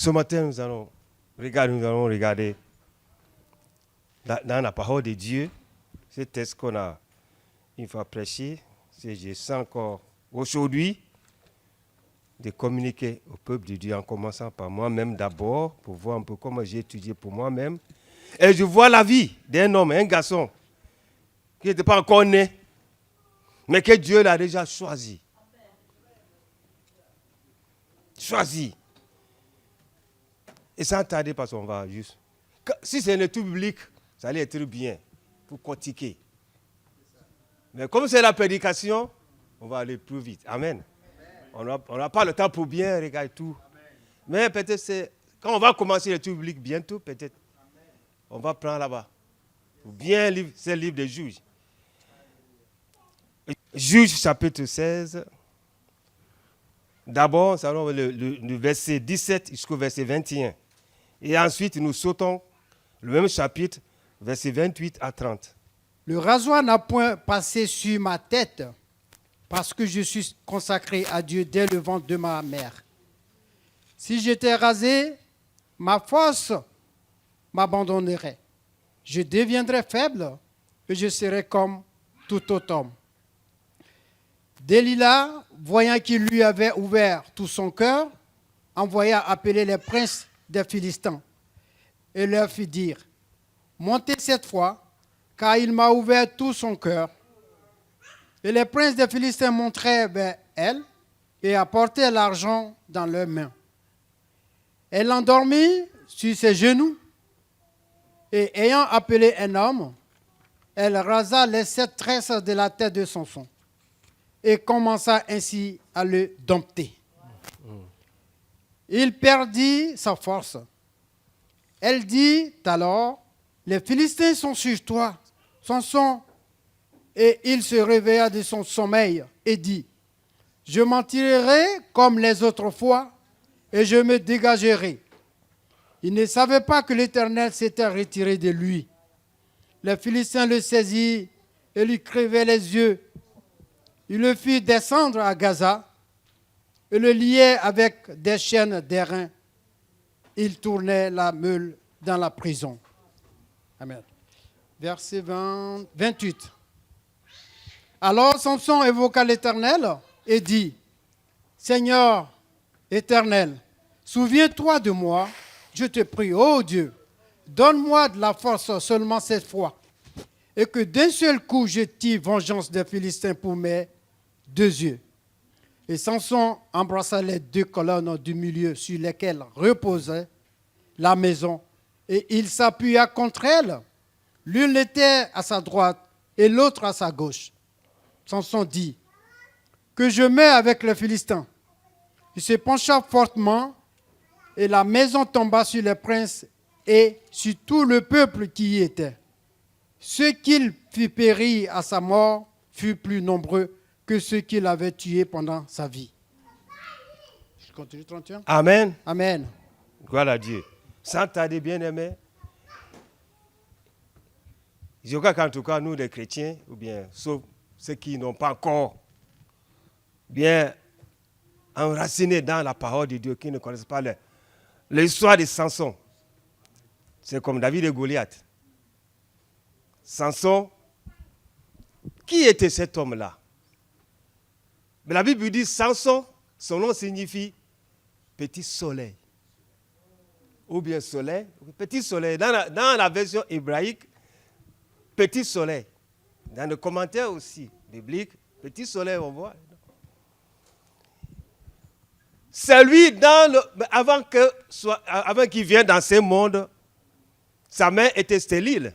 Ce matin, nous allons regarder dans la parole de Dieu, ce texte qu'on a une fois prêché. Je sens encore aujourd'hui de communiquer au peuple de Dieu en commençant par moi-même d'abord, pour voir un peu comment j'ai étudié pour moi-même. Et je vois la vie d'un homme, un garçon, qui n'était pas encore né, mais que Dieu l'a déjà choisi. Choisi. Et sans tarder, parce qu'on va juste... Si c'est une étude biblique, ça allait être bien pour critiquer. Mais comme c'est la prédication, on va aller plus vite. Amen. On n'a pas le temps pour bien regarder tout. Mais peut-être quand on va commencer l'étude biblique bientôt, peut-être, on va prendre là-bas. Pour bien lire ce livre des Juges. Juges chapitre 16. D'abord, nous allons le verset 17 jusqu'au verset 21. Et ensuite, nous sautons le même chapitre, verset 28 à 30. Le rasoir n'a point passé sur ma tête, parce que je suis consacré à Dieu dès le ventre de ma mère. Si j'étais rasé, ma force m'abandonnerait. Je deviendrais faible et je serais comme tout autre homme. Delilah, voyant qu'il lui avait ouvert tout son cœur, envoya appeler les princes des Philistins et leur fit dire, « Montez cette fois, car il m'a ouvert tout son cœur. » Et les princes des Philistins montrèrent vers elle et apportèrent l'argent dans leurs mains. Elle l'endormit sur ses genoux et ayant appelé un homme, elle rasa les 7 tresses de la tête de Samson et commença ainsi à le dompter. Il perdit sa force. Elle dit alors, « Les Philistins sont sur toi, Samson. » Et il se réveilla de son sommeil et dit, « Je m'en tirerai comme les autres fois et je me dégagerai. » Il ne savait pas que l'Éternel s'était retiré de lui. Les Philistins le saisirent et lui crevaient les yeux. Il le fit descendre à Gaza et le liait avec des chaînes d'airain. Il tournait la meule dans la prison. Amen. Verset 28. Alors Samson évoqua l'Éternel et dit, « Seigneur Éternel, souviens-toi de moi, je te prie, ô Dieu, donne-moi de la force seulement cette fois, et que d'un seul coup je tire vengeance des Philistins pour mes 2 yeux. » Et Samson embrassa les 2 colonnes du milieu sur lesquelles reposait la maison, et il s'appuya contre elles. L'une était à sa droite et l'autre à sa gauche. Samson dit, « Que je meure avec les Philistins. » Il se pencha fortement, et la maison tomba sur les princes et sur tout le peuple qui y était. Ceux qu'il fit périr à sa mort furent plus nombreux que ceux qu'il avait tués pendant sa vie. Je continue 31. Amen. Amen. Gloire à Dieu. Sans tarder, bien-aimés, je crois qu'en tout cas, nous, les chrétiens, ou bien, sauf ceux qui n'ont pas encore bien enracinés dans la parole de Dieu, qui ne connaissent pas l'histoire de Samson, c'est comme David et Goliath. Samson, qui était cet homme-là? Mais la Bible dit Samson, son nom signifie petit soleil. Ou bien soleil, petit soleil. Dans la version hébraïque, petit soleil. Dans le commentaire aussi biblique, petit soleil, on voit. C'est lui, avant qu'il vienne dans ce monde, sa mère était stérile.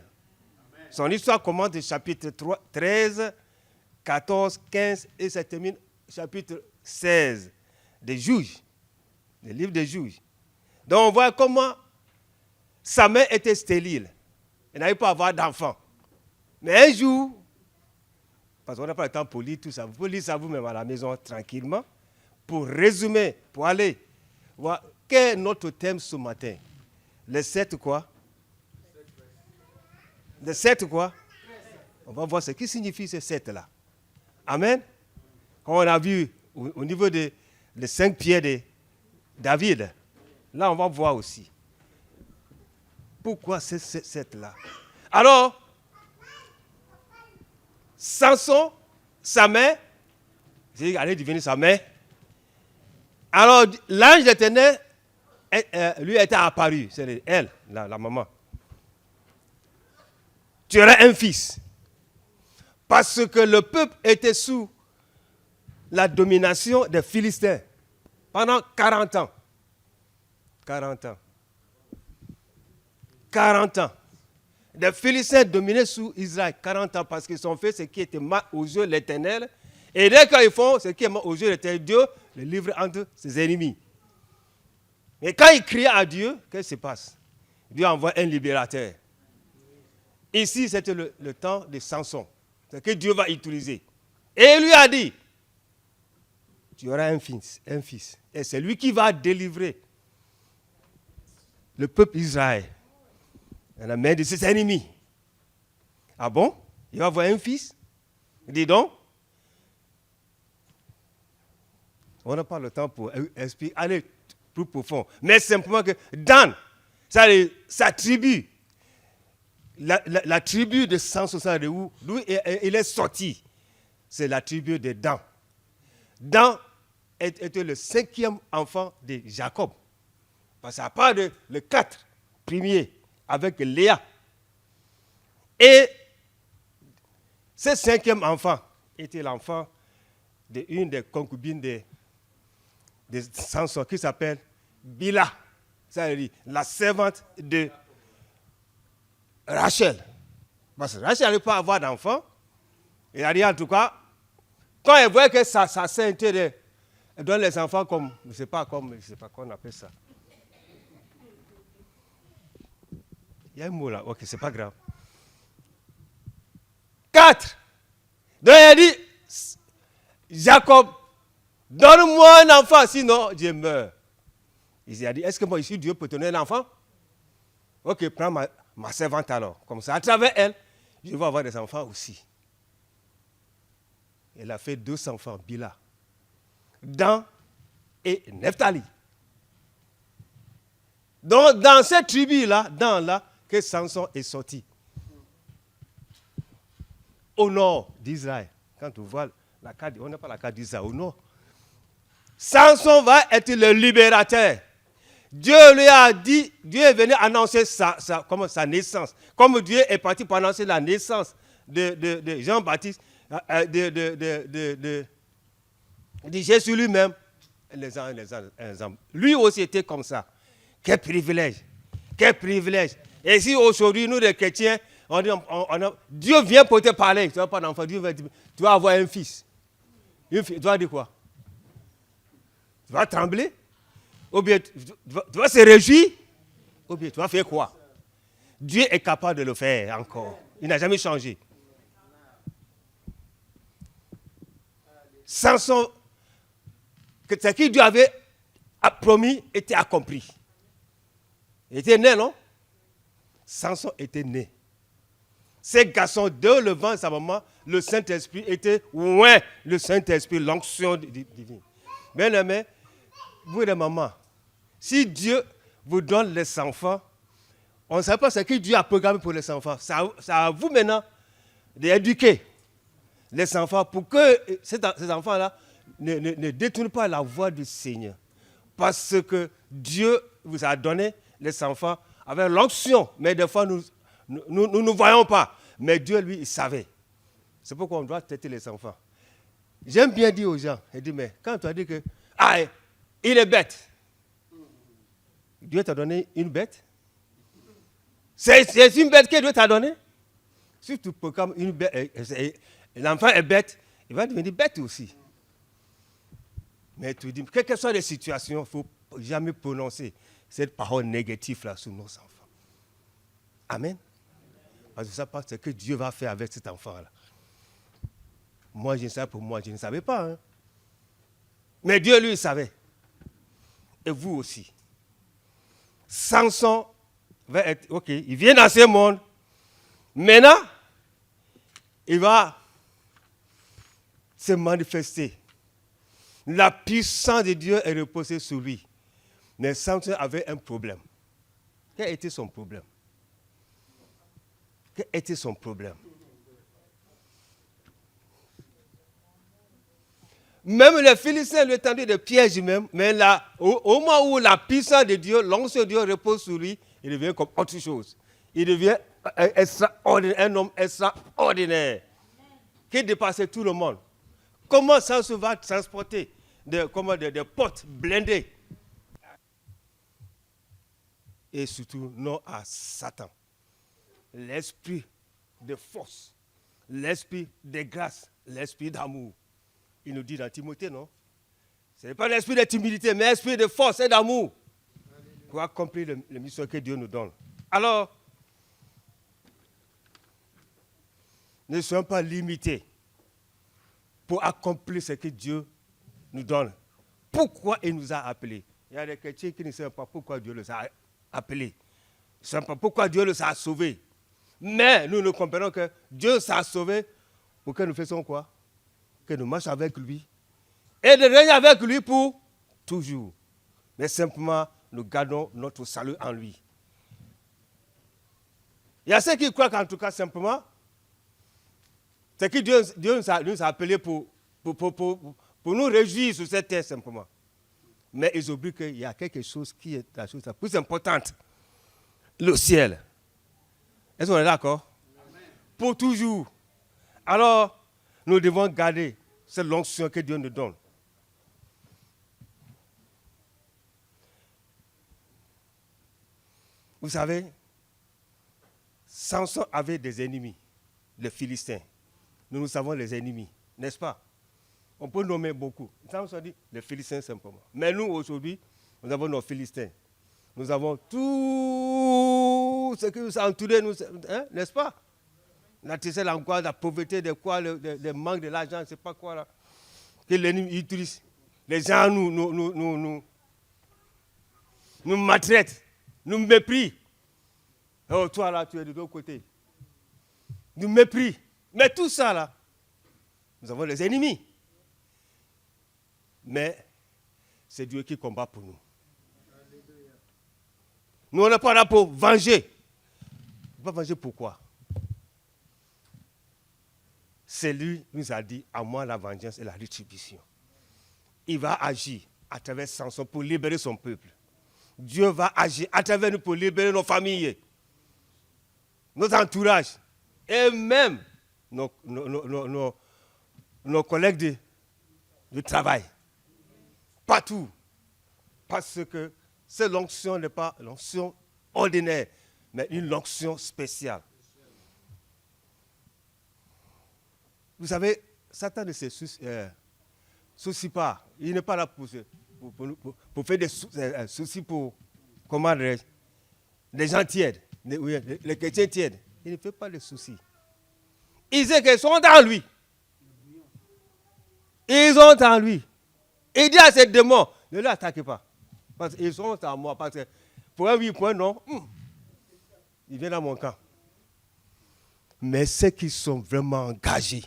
Son histoire commence du chapitre 13, 14, 15 et ça termine chapitre 16 des Juges, le livre des Juges. Donc on voit comment sa mère était stérile. Elle n'avait pas à avoir d'enfant. Mais un jour, parce qu'on n'a pas le temps pour lire tout ça, vous pouvez lire ça vous-même à la maison tranquillement, pour résumer, pour aller voir quel est notre thème ce matin. Les 7 quoi? Les 7 quoi? On va voir ce qui signifie ces 7-là. Amen. Quand on a vu au niveau des 5 pieds de David, Là, on va voir aussi. Pourquoi c'est là? Alors, Samson, sa mère, allait devenir sa mère. Alors, l'ange de l'Éternel lui était apparu. C'est elle, la maman. Tu aurais un fils. Parce que le peuple était sous la domination des Philistins pendant 40 ans. 40 ans. 40 ans. Les Philistins dominaient sous Israël 40 ans parce qu'ils ont fait ce qui était mal aux yeux de l'Éternel. Et dès qu'ils font ce qui est mal aux yeux de l'Éternel, Dieu le livre entre ses ennemis. Mais quand ils crient à Dieu, qu'est-ce qui se passe? Dieu envoie un libérateur. Ici, c'était le temps de Samson. C'est que Dieu va utiliser. Et il lui a dit, tu auras un fils. Et c'est lui qui va délivrer le peuple Israël dans la main de ses ennemis. Ah bon? Il va avoir un fils? Dis donc. On n'a pas le temps pour expliquer, aller plus profond. Mais simplement que Dan, sa tribu, la tribu de Samson, d'où il est sorti, c'est la tribu de Dan. Dan était le 5e enfant de Jacob. Parce qu'à part le 4 premiers avec Léa. Et ce 5e enfant était l'enfant d'une des concubines de Samson qui s'appelle Bila. Ça veut dire la servante de Rachel. Parce que Rachel n'allait pas avoir d'enfant. Et elle a dit en tout cas, quand elle voit que sa sainteté donne les enfants comme, je ne sais pas comment on appelle ça. Il y a un mot là, ok, c'est pas grave. 4. Donc elle a dit, Jacob, donne-moi un enfant, sinon je meurs. Il a dit, est-ce que moi ici Dieu peut te donner un enfant? Ok, prends ma servante alors. Comme ça, à travers elle, je vais avoir des enfants aussi. Elle a fait 2 enfants, Bila, Dan et Nephtali. Donc, dans cette tribu-là, que Samson est sorti. Au nord d'Israël. Quand on voit la carte, on n'a pas la carte d'Israël, au nord. Samson va être le libérateur. Dieu lui a dit, Dieu est venu annoncer sa naissance. Comme Dieu est parti pour annoncer la naissance de Jean-Baptiste, de Jésus lui-même, les hommes. Lui aussi était comme ça. Quel privilège. Quel privilège. Et si aujourd'hui, nous les chrétiens, on dit, Dieu vient pour te parler, tu n'as pas d'enfant, Dieu va dire, tu vas avoir un fils. Tu vas dire quoi? Tu vas trembler? Ou bien tu vas se réjouir? Ou bien tu vas faire quoi? Dieu est capable de le faire encore. Il n'a jamais changé. Samson, ce que Dieu avait promis était accompli. Il était né, non? Samson était né. Ces garçons, dès le vent de sa maman, le Saint-Esprit était loin. Le Saint-Esprit, l'onction divine. Bien aimé, vous les mamans, si Dieu vous donne les enfants, on ne sait pas ce que Dieu a programmé pour les enfants. C'est à vous maintenant d'éduquer les enfants pour que ces enfants-là ne détournent pas la voie du Seigneur. Parce que Dieu vous a donné les enfants avec l'onction. Mais des fois, nous ne voyons pas. Mais Dieu, lui, il savait. C'est pourquoi on doit traiter les enfants. J'aime bien dire aux gens, il dit, mais quand tu as dit que, il est bête. Dieu t'a donné une bête. C'est une bête que Dieu t'a donnée. Si tu programmes une bête, l'enfant est bête, il va devenir bête aussi. Mais tu dis, quelles que soient les situations, il ne faut jamais prononcer cette parole négative-là sur nos enfants. Amen. Parce que ça, c'est ce que Dieu va faire avec cet enfant-là. Moi, je ne savais pas, je ne savais pas. Hein. Mais Dieu, lui, il savait. Et vous aussi. Samson va être, ok, il vient dans ce monde. Maintenant, il va se manifester. La puissance de Dieu est reposée sur lui. Mais Samson avait un problème. Quel était son problème? Quel était son problème? Même les Philistins lui tendaient des pièges même, mais là, au moment où la puissance de Dieu, l'onction de Dieu repose sur lui, il devient comme autre chose. Il devient un homme extraordinaire qui dépassait tout le monde. Comment ça se va transporter des portes blindées? Et surtout, non à Satan. L'esprit de force, l'esprit de grâce, l'esprit d'amour. Il nous dit dans Timothée, non? Ce n'est pas l'esprit de timidité, mais l'esprit de force et d'amour pour accomplir les missions que Dieu nous donne. Alors, ne soyons pas limités pour accomplir ce que Dieu nous donne. Pourquoi il nous a appelés? Il y a des chrétiens qui ne savent pas pourquoi Dieu les a appelés. Ils ne savent pas pourquoi Dieu les a sauvés. Mais nous comprenons que Dieu s'est sauvé pour que nous fassions quoi? Que nous marchions avec lui et de régner avec lui pour toujours. Mais simplement, nous gardons notre salut en lui. Il y a ceux qui croient qu'en tout cas, simplement, c'est que Dieu nous a appelés pour nous réjouir sur cette terre, simplement. Mais ils oublient qu'il y a quelque chose qui est la chose la plus importante. Le ciel. Est-ce qu'on est d'accord? Pour toujours. Alors, nous devons garder cette onction que Dieu nous donne. Vous savez, Samson avait des ennemis, les Philistins. Nous savons les ennemis, n'est-ce pas? On peut nommer beaucoup. Samson dit les Philistins simplement. Mais nous, aujourd'hui, nous avons nos Philistins. Nous avons tout ce qui nous a entouré, n'est-ce pas? La tristesse, l'angoisse, la pauvreté, le manque de l'argent, je ne sais pas quoi là. Que l'ennemi utilise. Les gens nous maltraitent, nous méprisent. Oh, toi là, tu es de l'autre côté. Nous méprisent. Mais tout ça là, nous avons les ennemis. Mais c'est Dieu qui combat pour nous. Nous, on n'est pas là pour venger. Pas venger pourquoi? C'est lui qui nous a dit, à moi la vengeance et la rétribution. Il va agir à travers Samson pour libérer son peuple. Dieu va agir à travers nous pour libérer nos familles, nos entourages et même nos collègues de travail. Partout. Parce que cette onction n'est pas l'onction ordinaire, mais une onction spéciale. Vous savez, Satan ne se soucie pas. Il n'est pas là pour faire des soucis pour, comment dirais-je, les gens tièdes, les chrétiens tièdes. Il ne fait pas de soucis. Ils disent qu'ils sont en lui. Ils sont en lui. Il dit à ces démons, ne l'attaquez pas. Parce qu'ils sont en moi. Parce que pour un oui, pour un non, ils viennent dans mon camp. Mais ceux qui sont vraiment engagés,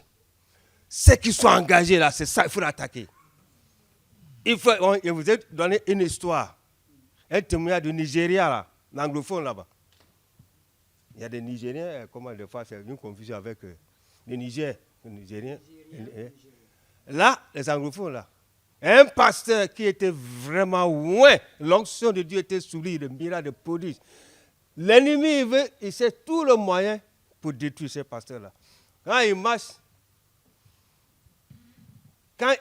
là, c'est ça, il faut l'attaquer. Je vous ai donné une histoire, un témoignage du Nigeria, là, l'anglophone là-bas. Il y a des Nigériens, comment des fois, c'est une confusion avec le Niger, les Nigériens. Là, les anglophones, là, un pasteur qui était vraiment loin, l'onction de Dieu était sur lui, le miracle de prodige. L'ennemi, il sait tout le moyen pour détruire ces pasteurs-là. Quand il marche, quand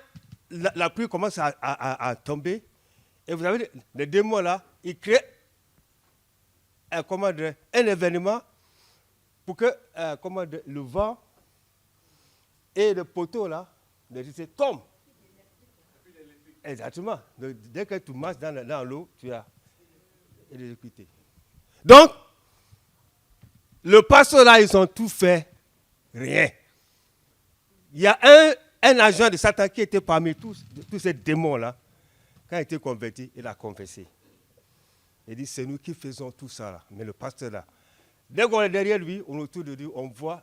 la pluie commence à tomber, et vous avez les démons là, ils créent un événement pour que le vent et le poteau là, tombent. Exactement. Donc, dès que tu marches dans l'eau, tu as l'électricité. Donc, le pasteur là, ils ont tout fait, rien. Il y a un agent de Satan qui était parmi tous ces démons-là. Quand il était converti, il a confessé. Il dit, c'est nous qui faisons tout ça là. Mais le pasteur là, dès qu'on est derrière lui, on est autour de lui, on voit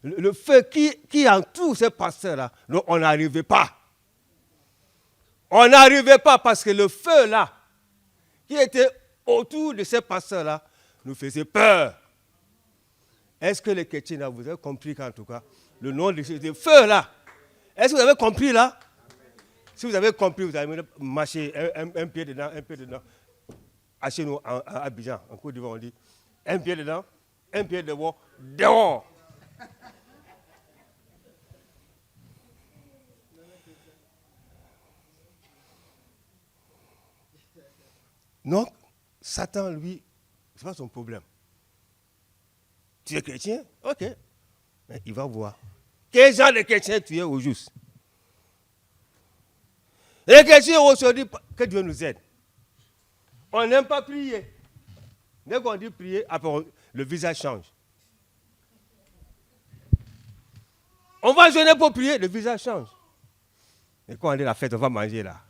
le feu qui entoure ces pasteurs là. Donc on n'arrivait pas. On n'arrivait pas parce que le feu là, qui était autour de ces pasteurs-là, nous faisait peur. Est-ce que les chrétiens, là, vous avez compris qu'en tout cas, le nom de ce feu là, est-ce que vous avez compris là? Si vous avez compris, vous allez marcher un pied dedans, un pied dedans. À chez nous, à Abidjan, en Côte d'Ivoire, on dit un pied dedans, un pied dehors, dehors. Donc, Satan, lui, ce n'est pas son problème. Tu es chrétien? Ok. Mais il va voir. Quel genre de chrétien tu es au juste? Les chrétiens aujourd'hui, que Dieu nous aide. On n'aime pas prier. Dès qu'on dit prier, après le visage change. On va jeûner pour prier, le visage change. Et quand on dit la fête, on va manger là.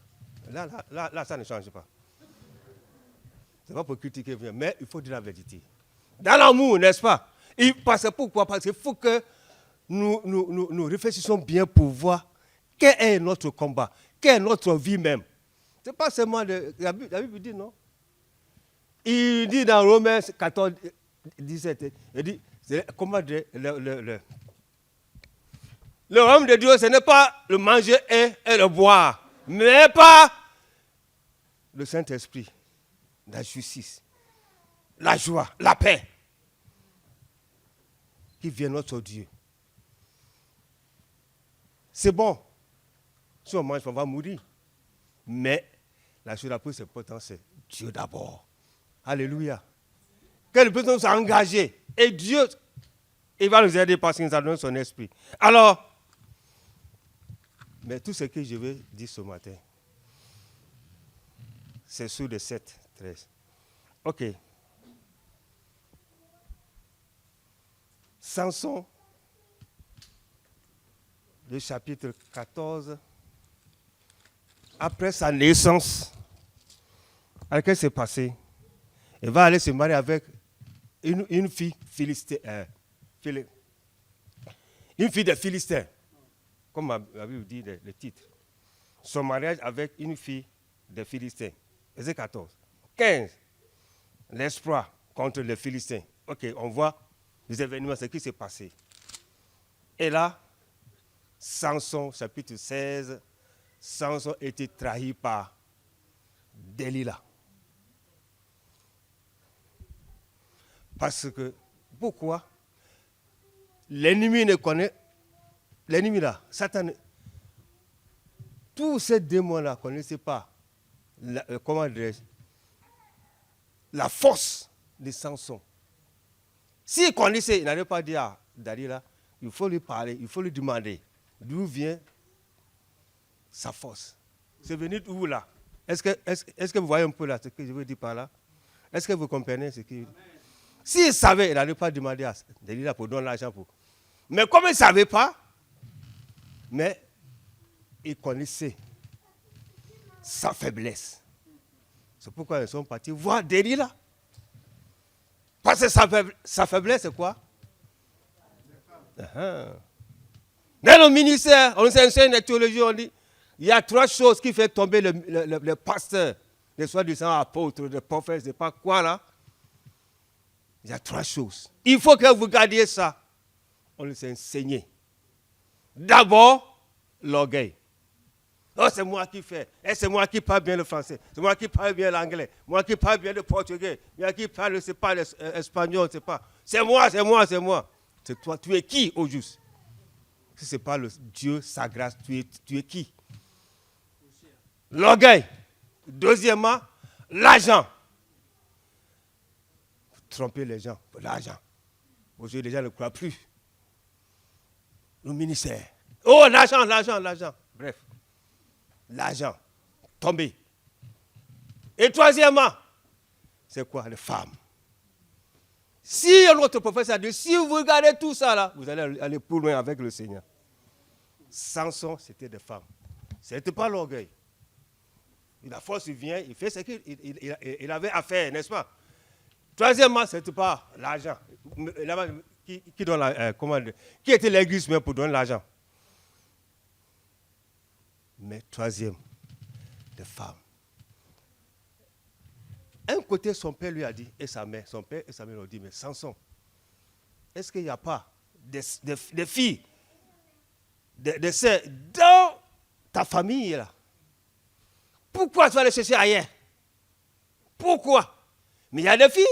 Là, ça ne change pas. Ce n'est pas pour critiquer, mais il faut dire la vérité. Dans l'amour, n'est-ce pas? Pourquoi? Parce qu'il faut que nous réfléchissions bien pour voir quel est notre combat, quelle est notre vie même. Ce n'est pas seulement la Bible dit, non? Il dit dans Romains 14, 17, il dit, comment dire, le royaume de Dieu, ce n'est pas le manger et le boire, mais pas le Saint-Esprit, la justice, la joie, la paix, qui vient notre Dieu. C'est bon. Si on mange, on va mourir. Mais la chose la plus importante, c'est Dieu d'abord. Alléluia. Que nous puissions s'engager. Et Dieu, il va nous aider parce qu'il nous a donné son esprit. Alors, mais tout ce que je vais dire ce matin, c'est sur le 7, 13. Ok. Samson, le chapitre 14, après sa naissance, qu'est-ce qui s'est passé? Il va aller se marier avec une fille philistéenne. Une fille de Philistin, comme la Bible dit le titre. Son mariage avec une fille de Philistin. Verset 14. 15. L'espoir contre les Philistins. Ok, on voit les événements, ce qui s'est passé. Et là, Samson, chapitre 16, Samson était trahi par Delilah. Parce que, pourquoi? L'ennemi ne connaît, l'ennemi là, Satan, tous ces démons-là ne connaissaient pas, comment dirais-je, la force de Samson. S'il connaissait, il n'allait pas dire à Dalila, il faut lui parler, il faut lui demander d'où vient sa force. C'est venu d'où là? Est-ce que vous voyez un peu là ce que je veux dire par là? Est-ce que vous comprenez ce qu'il dit? S'il savait, il n'allait pas demander à Dalila pour donner l'argent pour. Mais comme il ne savait pas, mais il connaissait sa faiblesse. C'est pourquoi ils sont partis voir Dalila. Parce que sa faiblesse, c'est quoi? Dans le ministère, on enseigne la théologie, on dit, il y a 3 choses qui font tomber le pasteur, les soi-disant apôtres, les prophètes, je ne sais pas quoi là. Il y a 3 choses. Il faut que vous gardiez ça. On les a enseignés. D'abord, l'orgueil. Oh, c'est moi qui fais. Et c'est moi qui parle bien le français. C'est moi qui parle bien l'anglais. Moi qui parle bien le portugais. Moi qui parle, c'est pas l'espagnol, c'est pas. C'est moi. C'est toi. Tu es qui au juste? Si ce n'est pas le Dieu, sa grâce, tu es qui? L'orgueil. Deuxièmement, l'argent. Tromper les gens pour l'argent. Aujourd'hui, les gens ne croient plus. Le ministère. Oh, l'argent. Bref. L'argent. Tomber. Et troisièmement, c'est quoi? Les femmes. Si notre professeur a dit, si vous regardez tout ça là, vous allez aller plus loin avec le Seigneur. Samson, c'était des femmes. Ce n'était pas l'orgueil. La force vient, il fait ce qu'il avait à faire, n'est-ce pas? Troisièmement, ce n'était pas l'argent. Qui donne qui était l'église même pour donner l'argent? Mais troisième, cette femme. Un côté, son père lui a dit, et sa mère, son père et sa mère lui ont dit, mais Samson, est-ce qu'il n'y a pas des filles, des sœurs dans ta famille là? Pourquoi tu vas les chercher ailleurs? Pourquoi? Mais il y a des filles.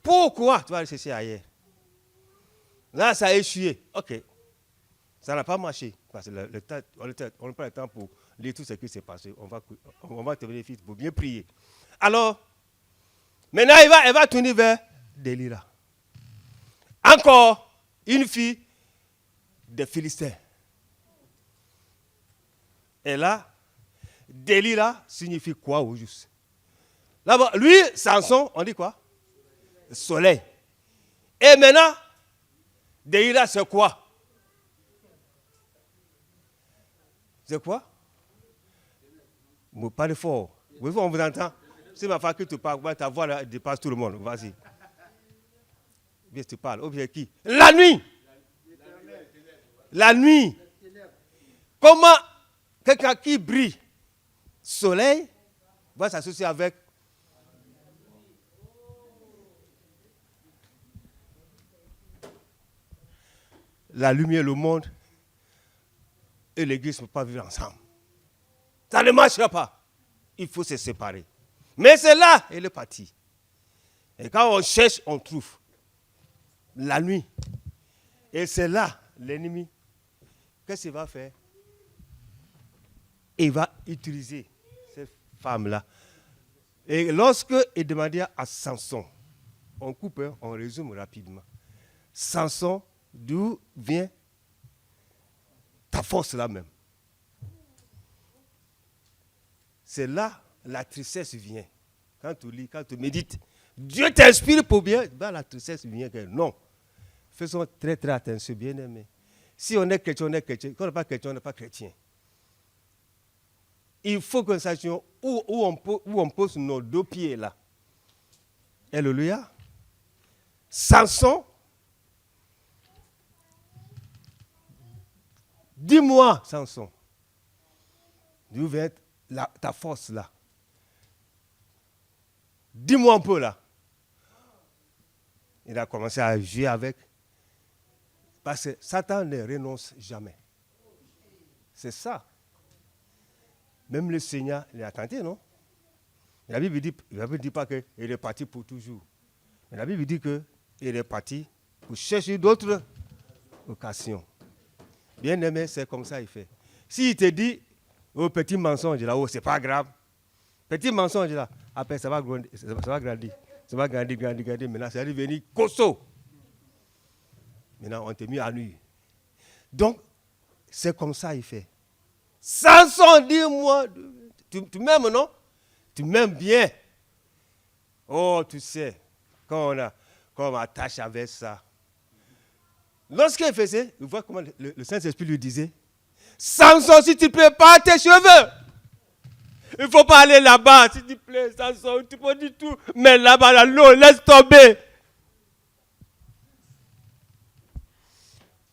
Pourquoi tu vas les chercher ailleurs? Là, ça a échoué. Ok. Ça n'a pas marché. Parce que le temps, on n'a pas le temps pour lire tout ce qui s'est passé. On va terminer vite pour bien prier. Alors, maintenant, elle va tourner vers Délira. Encore une fille des Philistins. Et là, Délira signifie quoi au juste? Là-bas, lui, Samson, on dit quoi? Soleil. Et maintenant, Délira, c'est quoi? C'est quoi? Vous parlez fort. Oui, on vous entend. C'est ma femme que tu parles, ta voix là, dépasse tout le monde. Vas-y. Bien, tu parles. Objet qui? La nuit. La nuit. Comment quelqu'un qui brille, soleil, va s'associer avec la lumière, le monde et l'église ne peuvent pas vivre ensemble. Ça ne marchera pas. Il faut se séparer. Mais c'est là, elle est partie. Et quand on cherche, on trouve. La nuit. Et c'est là, l'ennemi, qu'est-ce qu'il va faire? Il va utiliser cette femme-là. Et lorsque il demandait à Samson, on coupe, on résume rapidement. Samson, d'où vient ta force là même? C'est là la tristesse vient. Quand tu lis, quand tu médites, Dieu t'inspire pour bien, ben la tristesse vient. Non. Faisons très très attention, bien aimés. Si on est chrétien, on est chrétien. Quand on n'est pas chrétien, on n'est pas chrétien. Il faut que nous sachions où on pose nos deux pieds là. Alléluia. Samson, dis-moi, Samson, d'où vient ta force là? Dis-moi un peu là. Il a commencé à jouer avec. Parce que Satan ne renonce jamais. C'est ça. Même le Seigneur, il a tenté, non? La Bible ne dit pas qu'il est parti pour toujours. Mais la Bible dit qu'il est parti pour chercher d'autres occasions. Bien aimé, c'est comme ça qu'il fait. S'il te dit, oh, petit mensonge là, oh, c'est pas grave. Petit mensonge là, après ça va grandir. Ça va grandir. Maintenant, ça va devenir costaud. Maintenant, on t'a mis à nu. Donc, c'est comme ça qu'il fait. Samson, dis-moi, tu m'aimes, non? Tu m'aimes bien. Oh, tu sais, quand on m'attache avec ça. Lorsqu'il faisait, vous voyez comment le Saint-Esprit lui disait, Samson, si tu ne plais pas tes cheveux, il ne faut pas aller là-bas, s'il te plaît, Samson, tu peux dire tout, mais là-bas, là, l'eau, laisse tomber.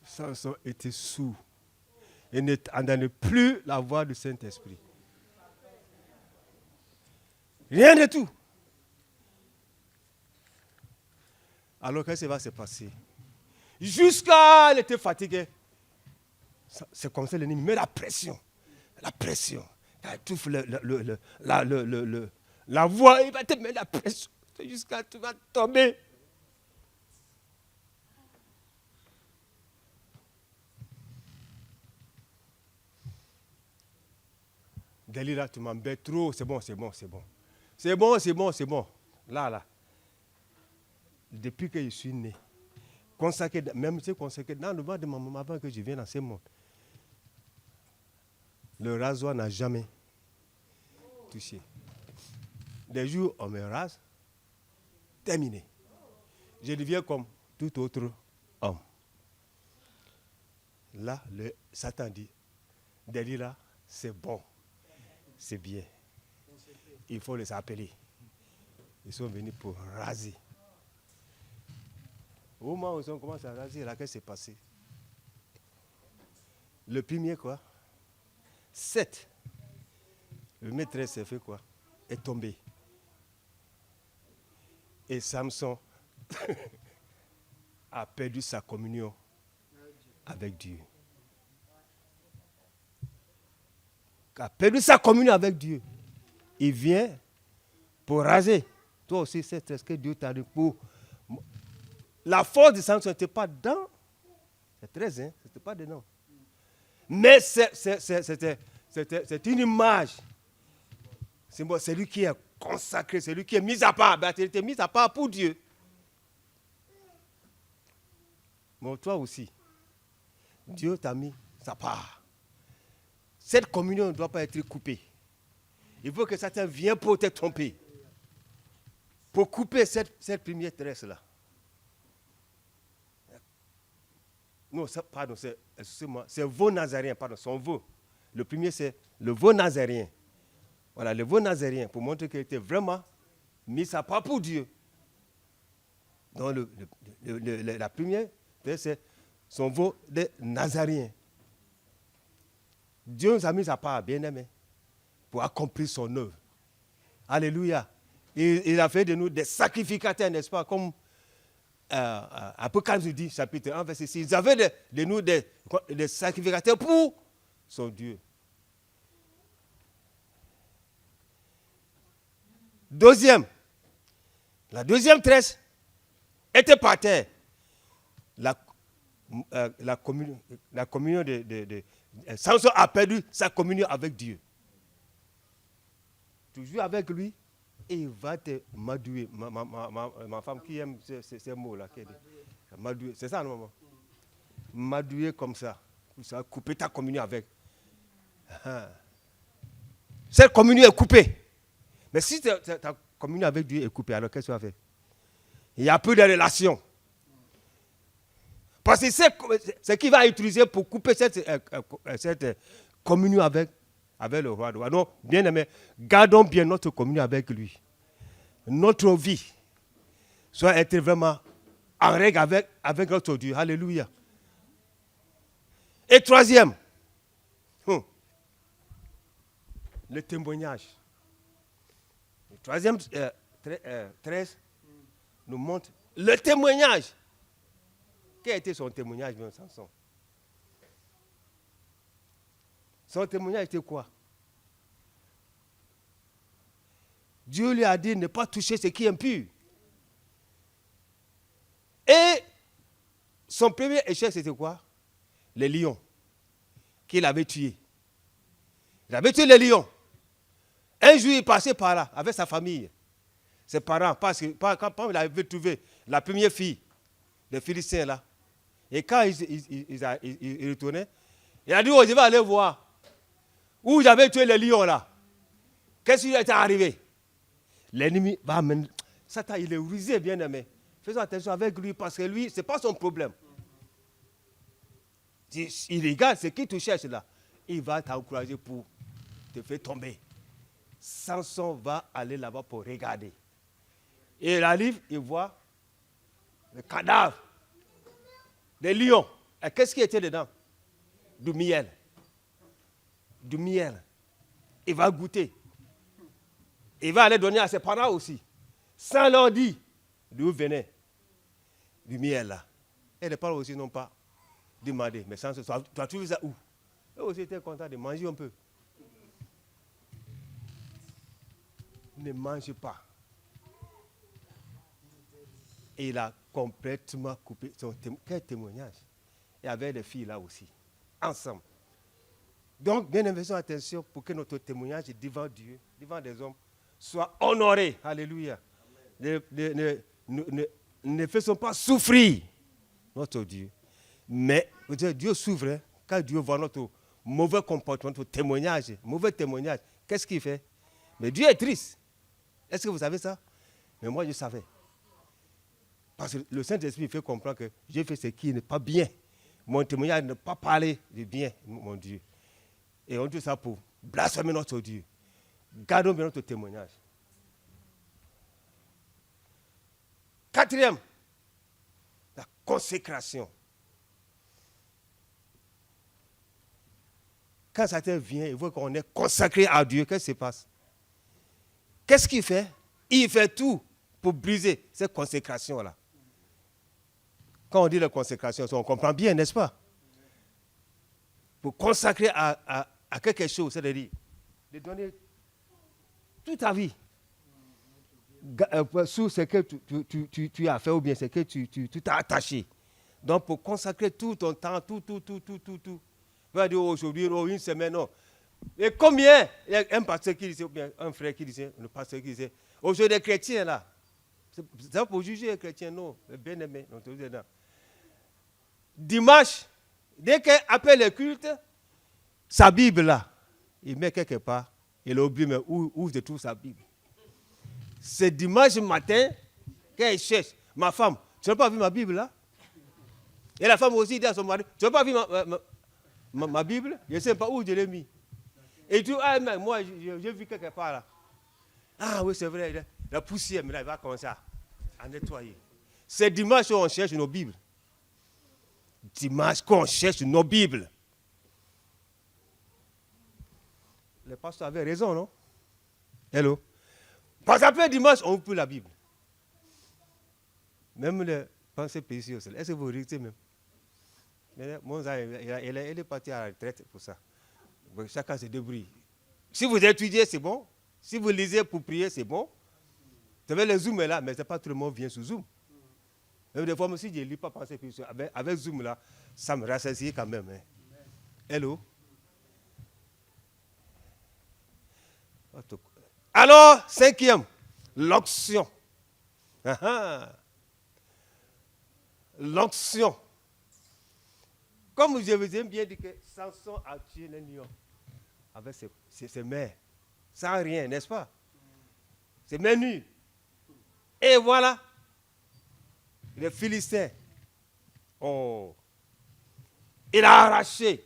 Samson était sourd. Il n'entendait plus la voix du Saint-Esprit. Rien de tout. Alors qu'est-ce qui va se passer? Jusqu'à il était fatigué. C'est comme ça l'ennemi met la pression. La pression. Quand il trouve la voix, il va te mettre la pression. Jusqu'à tu vas tomber. Délira, tu m'embêtes trop. C'est bon. Là. Depuis que je suis né, consacré, même consacré dans le bas de ma maman avant que je vienne dans ce monde. Le rasoir n'a jamais touché. Des jours, on me rase, terminé. Je deviens comme tout autre homme. Là, Satan dit, Délira, c'est bon, c'est bien. Il faut les appeler. Ils sont venus pour raser. Au moment où ils ont commencé à raser, là, qu'est-ce qui s'est passé? Le premier quoi? 7. Le maître s'est fait quoi? Est tombé. Et Samson a perdu sa communion avec Dieu. A perdu sa communion avec Dieu. Il vient pour raser. Toi aussi, c'est ce que Dieu t'a dit pour. La force de Samson n'était pas dans. C'est 13, hein? C'était pas dedans. Mais c'était une image. C'est lui qui est consacré, c'est lui qui est mis à part. Il était mis à part pour Dieu. Mais toi aussi, Dieu t'a mis à part. Cette communion ne doit pas être coupée. Il faut que Satan vienne pour te tromper. Pour couper cette première tresse-là. Non, pardon, excusez-moi, c'est veau nazarien, pardon, son veau. Le premier, c'est le veau nazarien. Voilà, le veau nazarien, pour montrer qu'il était vraiment mis à part pour Dieu. Donc, la première, c'est son veau de nazarien. Dieu nous a mis à part, bien-aimés, pour accomplir son œuvre. Alléluia. Il a fait de nous des sacrificateurs, n'est-ce pas, comme Apocalypse dit, chapitre 1, verset 6. Ils avaient de nous des sacrificateurs pour son Dieu. La deuxième tresse était par terre. La communion de Samson a perdu sa communion avec Dieu. Tu joues avec lui et il va te madouer. Ma femme qui aime ces mots-là. Madouer, c'est ça, non, maman? Madouer comme ça. Ça va couper ta communion avec. Cette communion est coupée. Mais si ta communion avec Dieu est coupée, alors qu'est-ce que tu vas faire? Il n'y a plus de relation. Parce que c'est ce qu'il va utiliser pour couper cette communion avec le roi. Donc, bien aimé, gardons bien notre communion avec lui. Notre vie soit être vraiment en règle avec notre Dieu. Alléluia. Et troisième, le témoignage. Le troisième 13 nous montre le témoignage. Quel a été son témoignage, bien Samson? Son témoignage était quoi? Dieu lui a dit de ne pas toucher ce qui est impur. Et son premier échec, c'était quoi? Les lions qu'il avait tués. Il avait tué les lions. Un jour, il passait par là avec sa famille, ses parents, parce que quand il avait trouvé la première fille des Philistins là, et quand il retournait, il a dit, oh, je vais aller voir où j'avais tué les lions là. Qu'est-ce qui lui est arrivé? L'ennemi va amener. Satan, il est rusé, bien aimé. Faisons attention avec lui parce que lui, ce n'est pas son problème. Il regarde ce que tu cherches là. Il va t'encourager pour te faire tomber. Samson va aller là-bas pour regarder. Et il arrive, il voit le cadavre des lions. Et qu'est-ce qui était dedans? Du miel. Du miel. Il va goûter. Il va aller donner à ses parents aussi. Sans leur dire d'où venait du miel là. Et les parents aussi n'ont pas demandé. Mais sans ce soir, tu as trouvé ça où? Eux aussi étaient contents de manger un peu. Ne mange pas. Et il a complètement coupé son témoignage. Quel témoignage? Il y avait les filles là aussi, ensemble. Donc, bien faisons attention pour que notre témoignage devant Dieu, devant des hommes, soit honoré. Alléluia. Ne faisons pas souffrir notre Dieu. Mais Dieu s'ouvre quand Dieu voit notre mauvais comportement, notre témoignage, mauvais témoignage. Qu'est-ce qu'il fait? Mais Dieu est triste. Est-ce que vous savez ça? Mais moi, je savais. Parce que le Saint-Esprit fait comprendre que j'ai fait ce qui n'est pas bien. Mon témoignage ne pas parler du bien, mon Dieu. Et on dit ça pour blasphémer notre Dieu. Gardons bien notre témoignage. Quatrième, la consécration. quand Satan vient, il voit qu'on est consacré à Dieu, qu'est-ce qui se passe? Qu'est-ce qu'il fait? Il fait tout pour briser cette consécration-là. Quand on dit la consécration, on comprend bien, n'est-ce pas? Pour consacrer à quelque chose, c'est-à-dire de donner toute ta vie sur ce que tu as fait ou bien ce que tu t'as attaché. Donc, pour consacrer tout ton temps, tout. On va dire aujourd'hui, une semaine, non. Et combien? Il y a un pasteur qui disait, ou bien un frère qui disait, le pasteur qui disait, aujourd'hui, les chrétiens, là, c'est pas pour juger les chrétiens, non, les bien-aimés, non, dimanche, dès qu'après le culte, sa Bible, là, il met quelque part, il oublie, mais où se trouve sa Bible? C'est dimanche matin qu'elle cherche. Ma femme, tu n'as pas vu ma Bible, là? Et la femme aussi dit à son mari, tu n'as pas vu ma Bible? Je ne sais pas où je l'ai mis. Et tu dis, ah, mais moi, j'ai vu quelque part là. Ah oui, c'est vrai, la poussière, mais là, il va commencer à nettoyer. C'est dimanche qu'on cherche nos Bibles. Dimanche qu'on cherche nos Bibles. Le pasteur avait raison, non? Hello? Parce qu'après dimanche, on ouvre plus la Bible. Même les pensées péchées, est-ce que vous réalisez même? Mon il est parti à la retraite pour ça. Chacun se débrouille. Si vous étudiez, c'est bon. Si vous lisez pour prier, c'est bon. Vous savez, le Zoom est là, mais ce n'est pas tout le monde vient sur Zoom. Même des fois, si je ne lis pas penser péchées, avec Zoom là, ça me rassasie quand même. Hein. Hello? Alors, cinquième, l'onction. L'onction. Comme je vous ai bien dit que Samson a tué un lion avec ses mains, sans rien, n'est-ce pas? Ses mains nues. Et voilà, les Philistins, il a arraché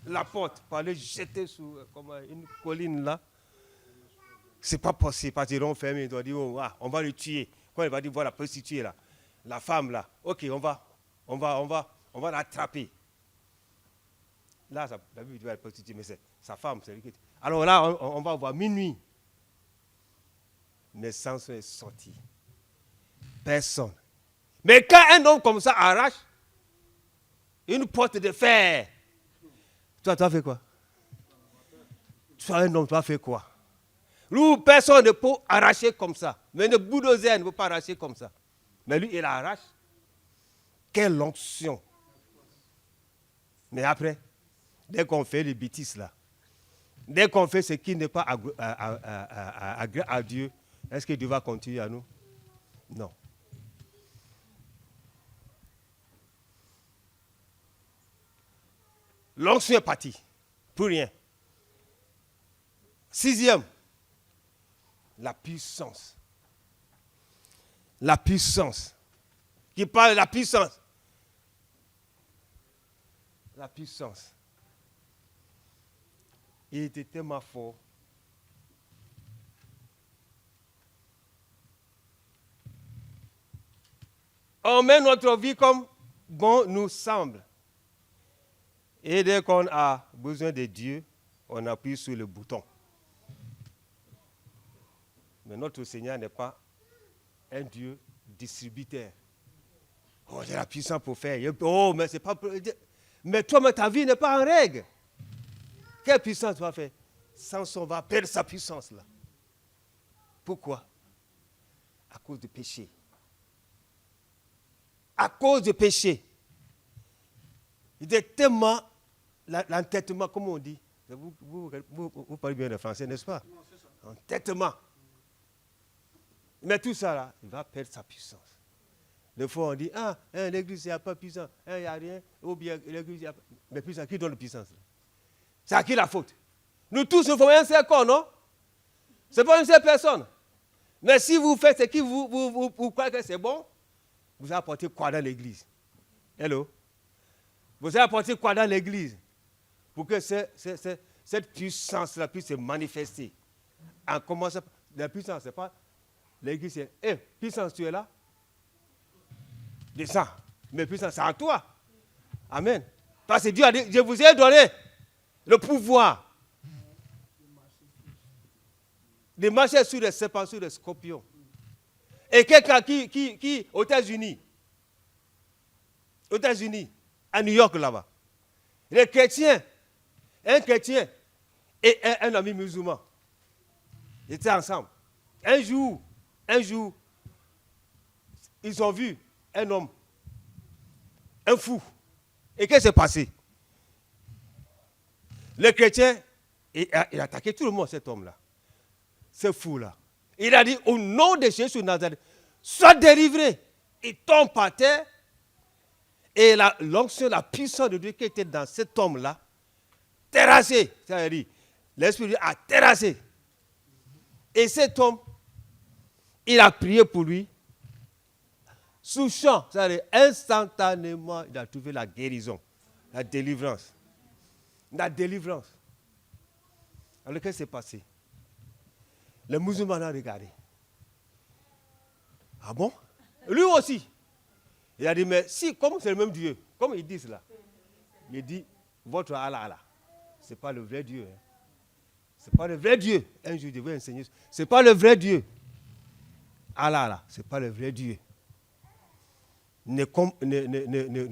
la porte pour aller jeter sur une colline là. C'est pas possible, parce qu'ils l'ont fermé, ils ont dit, on va le tuer. Quand il va dire, voilà, la prostituée là, la femme là, ok, on va l'attraper. Là, la Bible dit la prostituée, mais c'est sa femme, c'est lui qui... Alors là, on va voir minuit. Mais Samson est sorti. Personne. Mais quand un homme comme ça arrache une porte de fer, toi, tu as fait quoi? Toi, un homme, tu as fait quoi? Lui, personne ne peut arracher comme ça. Mais le bulldozer ne peut pas arracher comme ça. Mais lui, il arrache. Quelle onction. Mais après, dès qu'on fait les bêtises là, dès qu'on fait ce qui n'est pas à Dieu, est-ce que Dieu va continuer à nous? Non. L'onction est partie. Pour rien. Sixième. La puissance. La puissance. Qui parle de la puissance. La puissance. Il était tellement fort. On met notre vie comme bon nous semble. Et dès qu'on a besoin de Dieu, on appuie sur le bouton. Mais notre Seigneur n'est pas un Dieu distributeur. Oh, j'ai la puissance pour faire. Oh, mais c'est pas... Mais toi, mais ta vie n'est pas en règle. Quelle puissance tu vas faire? Samson va perdre sa puissance là. Pourquoi? À cause du péché. À cause du péché. Il était tellement l'entêtement, comme on dit. Vous parlez bien le français, n'est-ce pas? Entêtement. Mais tout ça là, il va perdre sa puissance. Des fois on dit, l'église n'a pas de puissance, il n'y a rien, ou bien l'église n'a pas... Mais puissance, qui donne la puissance? C'est à qui la faute? Nous tous, nous faisons un seul corps, non? Ce n'est pas une seule personne. Mais si vous faites ce qui vous croyez que c'est bon, vous allez apporter quoi dans l'église? Hello? Vous allez apporter quoi dans l'église? Pour que cette puissance-là puisse se manifester. En commençant, la puissance, ce n'est pas... L'église, c'est, puissance, tu es là? Descends. Mais puissance, c'est à toi. Amen. Parce que Dieu a dit, je vous ai donné le pouvoir de marcher sur les serpents, sur les scorpions. Et quelqu'un qui aux États-Unis, à New York là-bas, les chrétiens, un chrétien et un ami musulman, ils étaient ensemble. Un jour, ils ont vu un homme, un fou. Et qu'est-ce qui s'est passé? Le chrétien, il a attaqué tout le monde, cet homme-là. Ce fou-là. Il a dit, au nom de Jésus Nazareth, sois délivré. Il tombe par terre. Et l'onction, la puissance de Dieu qui était dans cet homme-là, terrassé. Ça veut dire, l'Esprit de Dieu a terrassé. Et cet homme, il a prié pour lui. Sous champ, ça veut dire, instantanément, il a trouvé la guérison, la délivrance. La délivrance. Alors, qu'est-ce qui s'est passé? Le musulman a regardé. Ah bon? Lui aussi. Il a dit, mais si, comme c'est le même Dieu, comme ils disent là, il dit, votre Allah, ce n'est pas le vrai Dieu. Hein. Ce n'est pas le vrai Dieu. Un jour, je vais enseigner. Ce n'est pas le vrai Dieu. Allah, ce n'est pas le vrai Dieu. Ne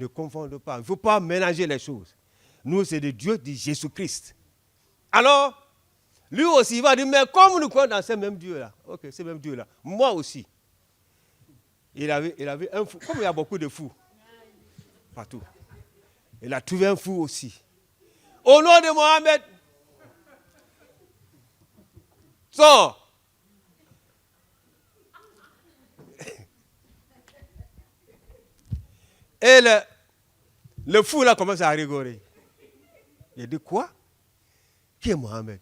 confondez pas. Il ne faut pas mélanger les choses. Nous, c'est le Dieu de Jésus-Christ. Alors, lui aussi, il va dire, mais comme nous croyons dans ce même Dieu-là, ok, ce même Dieu-là, moi aussi, il avait un fou, comme il y a beaucoup de fous, partout. Il a trouvé un fou aussi. Au nom de Mohamed, sors. Et le fou là commence à rigoler. Il dit quoi? Qui est Mohamed?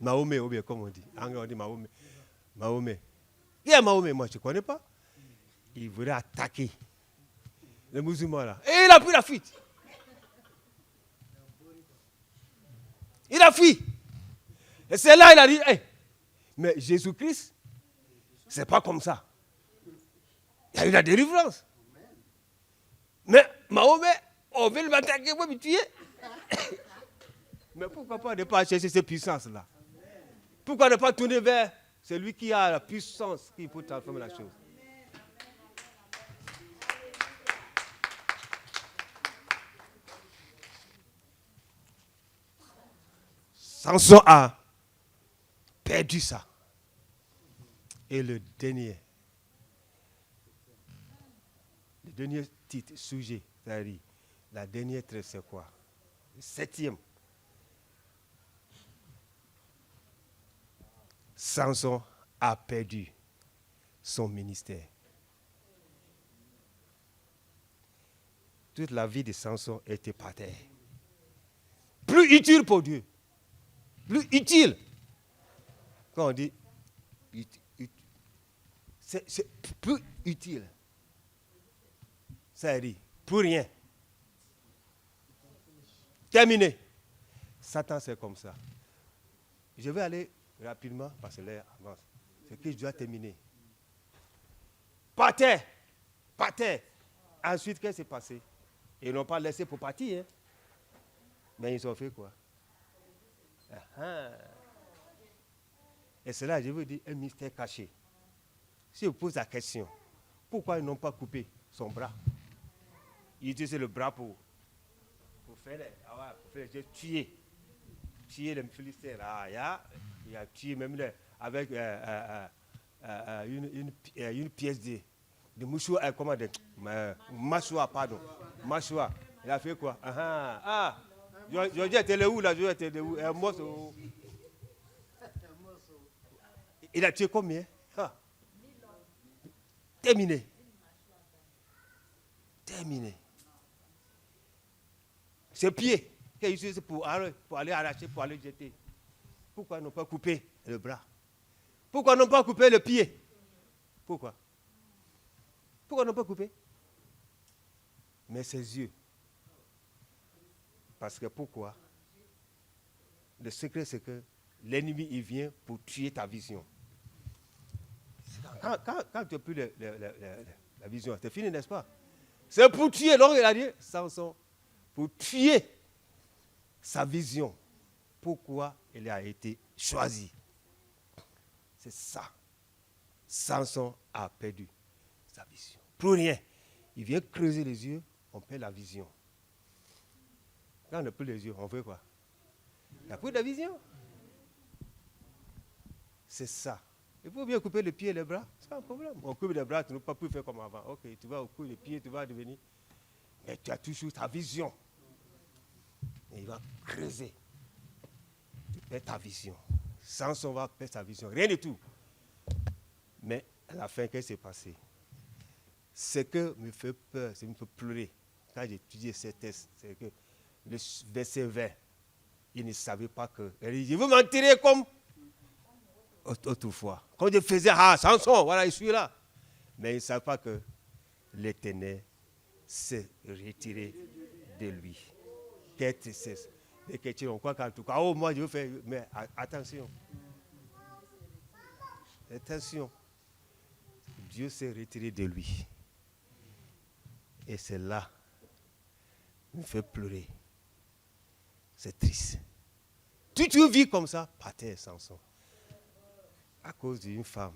Mahomet, ou bien comme on dit. En anglais, on dit Mahomet. Mahomet. Qui est Mahomet? Moi, je ne connais pas. Il voulait attaquer le musulman là. Et il a pris la fuite. Il a fui. Et c'est là qu'il a dit, hey, mais Jésus-Christ, c'est pas comme ça. Il y a eu la délivrance. Mais Mahomet, on veut m'attaquer, on veut me tuer. Mais pourquoi ne pas chercher cette puissance-là? Pourquoi ne pas tourner vers celui qui a la puissance qui peut transformer la chose? Samson a perdu ça. Et le dernier titre, sujet, c'est-à-dire, la dernière trait, c'est quoi? Le 7e. Samson a perdu son ministère. Toute la vie de Samson était par terre. Plus utile pour Dieu. Plus utile. Quand on dit c'est plus utile. Ça veut dire plus rien. Terminé. Satan, c'est comme ça. Je vais aller rapidement parce que l'air avance. C'est que je dois terminer. Par terre. Par terre. Ensuite, qu'est-ce qui s'est passé? Ils n'ont pas laissé pour partir. Hein? Mais ils ont fait quoi? Et c'est là, je veux dire, un mystère caché. Si je pose la question, pourquoi ils n'ont pas coupé son bras? Ils utilisaient le bras pour tuer les Philistins. Il a tué même avec une pièce de mouchoir, comment dire, mâchoire, pardon. Mâchoire. Il a fait quoi? Georges était où là? Georges était où? Un morceau. Il a tué combien? Terminé. Terminé. Ce pied qu'il utilise pour aller arracher, pour aller jeter. Pourquoi ils n'ont pas coupé le bras? Pourquoi ils n'ont pas coupé le pied? Pourquoi? Pourquoi ils n'ont pas coupé? Mais ses yeux. Parce que pourquoi? Le secret, c'est que l'ennemi, il vient pour tuer ta vision. Quand tu n'as plus la vision, c'est fini, n'est-ce pas? C'est pour tuer. Donc, il a dit, Samson, pour tuer sa vision. Pourquoi il a été choisi. C'est ça. Samson a perdu sa vision. Pour rien. Il vient creuser les yeux, on perd la vision. Quand on n'a plus les yeux, on veut quoi? Il n'y a plus de vision. C'est ça. Il faut bien couper les pieds et les bras, c'est pas un problème. On coupe les bras, tu n'as pas pu faire comme avant. Ok, tu vas couper les pieds, tu vas devenir. Mais tu as toujours ta vision. Et il va creuser. Tu perds ta vision. Samson va perdre sa vision. Rien du tout. Mais à la fin, qu'est-ce qui s'est passé? Ce que me fait peur, c'est me fait pleurer. Quand j'ai étudié ces textes, c'est que le verset 20, il ne savait pas que. Il dit, je veux m'en tirer comme autrefois. Quand je faisais, Samson, voilà, je suis là. Mais il ne savait pas que l'Éternel s'est retiré de lui. Quelle tristesse. Les chrétiens, on croit qu'en tout cas, oh, moi je veux faire. Mais attention. Attention. Dieu s'est retiré de lui. Et c'est là, il me fait pleurer. C'est triste. Tu vis comme ça, par terre, Samson. À cause d'une femme,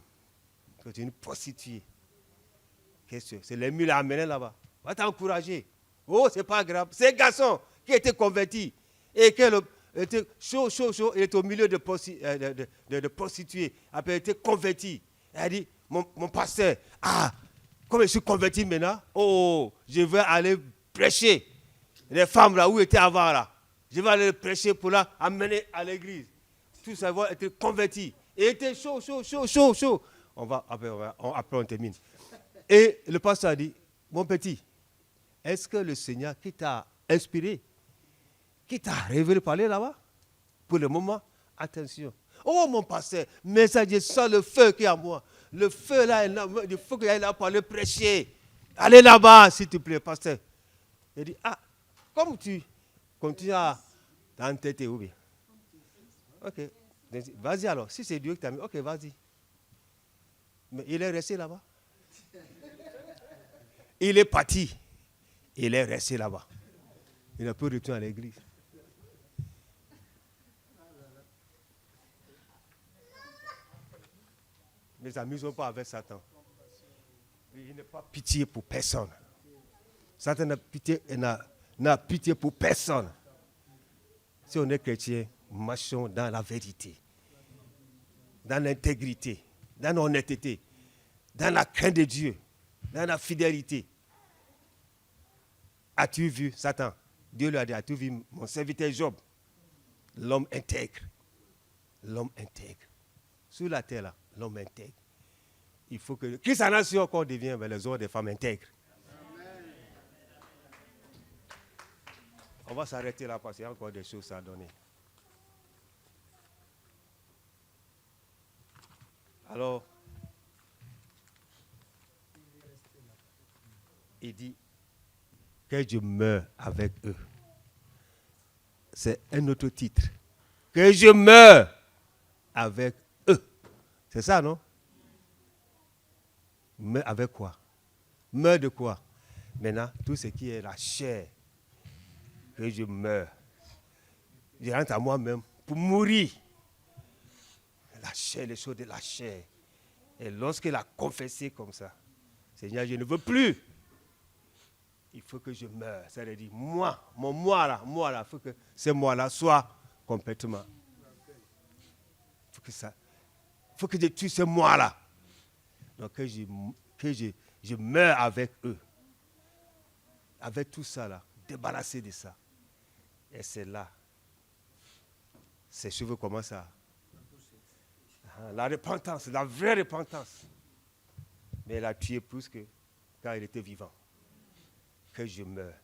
d'une prostituée. Qu'est-ce que c'est? L'ennemi l'a amené là-bas. Va t'encourager. Oh, c'est pas grave. C'est un garçon qui a été converti. Et qui était chaud. Il était au milieu de prostituées. Après, il était converti. Il a dit, mon pasteur, comme je suis converti maintenant, je vais aller prêcher. Les femmes là où étaient avant là. Je vais aller prêcher pour là, amener à l'église. Tout ça va être converti. Et il était chaud. Après on termine. Et le pasteur a dit, mon petit, est-ce que le Seigneur qui t'a inspiré, qui t'a révélé parler là-bas? Pour le moment, attention. Oh mon pasteur, mais ça, je sens le feu qui est en moi. Le feu là, il faut qu'il aille là pour aller prêcher. Allez là-bas, s'il te plaît, pasteur. Il dit, comme tu continues à t'entêter ou bien. Ok, vas-y alors. Si c'est Dieu qui t'a mis, ok, vas-y. Mais il est resté là-bas. Il est parti. Il est resté là-bas. Il n'a pas retourné à l'église. Mes amis ne sont pas avec Satan. Il n'a pas pitié pour personne. Satan n'a pitié pour personne. Si on est chrétien, marchons dans la vérité, dans l'intégrité, dans l'honnêteté, dans la crainte de Dieu, dans la fidélité. As-tu vu Satan? Dieu lui a dit, as-tu vu mon serviteur Job? L'homme intègre. L'homme intègre. Sur la terre, là, l'homme intègre. Il faut que Christ en nation qu'on devienne les hommes des femmes intègres. Amen. On va s'arrêter là parce qu'il y a encore des choses à donner. Alors, il dit que je meurs avec eux. C'est un autre titre. Que je meurs avec eux. C'est ça, non? Meurs avec quoi? Meurs de quoi? Maintenant, tout ce qui est la chair, que je meurs. Je rentre à moi-même pour mourir. La chair, les choses de la chair. Et lorsqu'il a confessé comme ça, Seigneur, je ne veux plus. Il faut que je meure. Ça veut dire, moi, mon moi là, il faut que ce moi-là soit complètement. Il faut que je tue ce moi-là. Donc que je meurs avec eux. Avec tout ça là, débarrasser de ça. Et c'est là. Ses cheveux commencent à. La repentance, la vraie repentance. Mais il a tué plus que quand il était vivant. Que je meurs.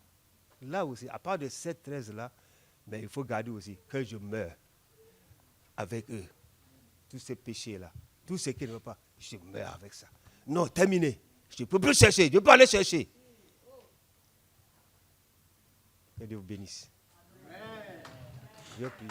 Là aussi, à part de cette 13 là, mais il faut garder aussi que je meurs avec eux. Tous ces péchés là, tout ce qui ne veut pas, je meurs avec ça. Non, terminé. Je ne peux plus chercher, je ne peux pas aller chercher. Que Dieu vous bénisse. Amen. Je vais prier.